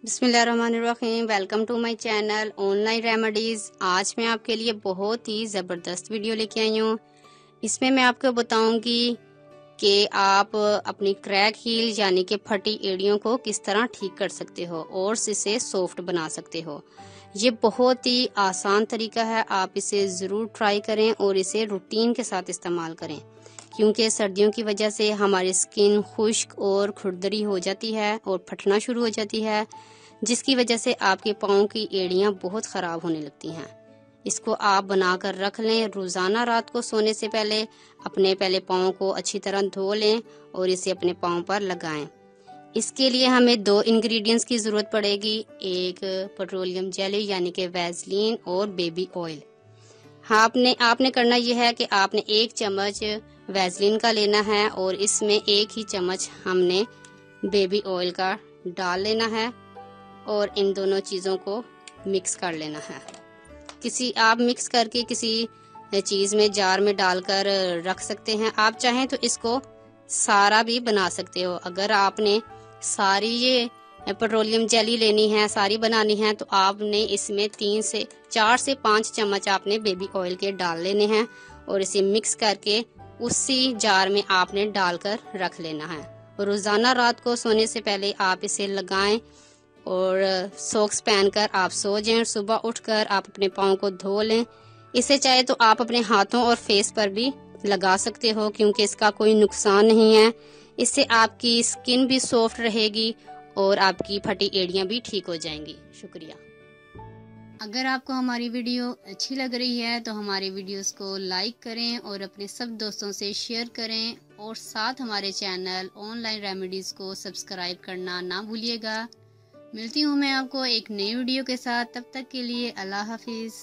बिस्मिल्लाहिर्रहमानिर्रहीम। Welcome to my channel online remedies. आज मैं आपके लिए बहुत ही ज़बरदस्त वीडियो लेके आई हूँ। इसमें मैं आपको बताऊंगी कि आप अपनी क्रैक हील यानी कि फटी एड़ियों को किस तरह ठीक कर सकते हो और इसे सॉफ्ट बना सकते हो। ये बहुत ही आसान तरीका है, आप इसे ज़रूर ट्राई करें और इसे रूटीन के साथ इस्तेमाल करें, क्योंकि सर्दियों की वजह से हमारी स्किन खुश्क और खुरदरी हो जाती है और फटना शुरू हो जाती है, जिसकी वजह से आपके पाँव की एड़ियाँ बहुत ख़राब होने लगती हैं। इसको आप बनाकर रख लें। रोज़ाना रात को सोने से पहले अपने पाँव को अच्छी तरह धो लें और इसे अपने पाँव पर लगाएं। इसके लिए हमें 2 इंग्रेडिएंट्स की ज़रूरत पड़ेगी, एक पेट्रोलियम जेली यानी कि वैसलीन और बेबी ऑयल। हाँ, आपने करना यह है कि आपने 1 चम्मच वैसलीन का लेना है और इसमें 1 ही चम्मच हमने बेबी ऑयल का डाल लेना है और इन दोनों चीज़ों को मिक्स कर लेना है। आप मिक्स करके किसी चीज़ में, जार में डालकर रख सकते हैं। आप चाहें तो इसको सारा भी बना सकते हो। अगर आपने सारी ये पेट्रोलियम जेली लेनी है, सारी बनानी है, तो आपने इसमें 4 से 5 चम्मच आपने बेबी ऑयल के डाल लेने हैं और इसे मिक्स करके उसी जार में आपने डालकर रख लेना है। रोज़ाना रात को सोने से पहले आप इसे लगाएं और सॉक्स पहनकर आप सो जाएं। सुबह उठकर आप अपने पाँव को धो लें। इसे चाहे तो आप अपने हाथों और फेस पर भी लगा सकते हो, क्योंकि इसका कोई नुकसान नहीं है। इससे आपकी स्किन भी सॉफ्ट रहेगी और आपकी फटी एड़ियाँ भी ठीक हो जाएंगी। शुक्रिया। अगर आपको हमारी वीडियो अच्छी लग रही है तो हमारे वीडियोस को लाइक करें और अपने सब दोस्तों से शेयर करें और साथ हमारे चैनल ऑनलाइन रेमेडीज़ को सब्सक्राइब करना ना भूलिएगा। मिलती हूँ मैं आपको एक नई वीडियो के साथ। तब तक के लिए अल्लाह हाफिज़।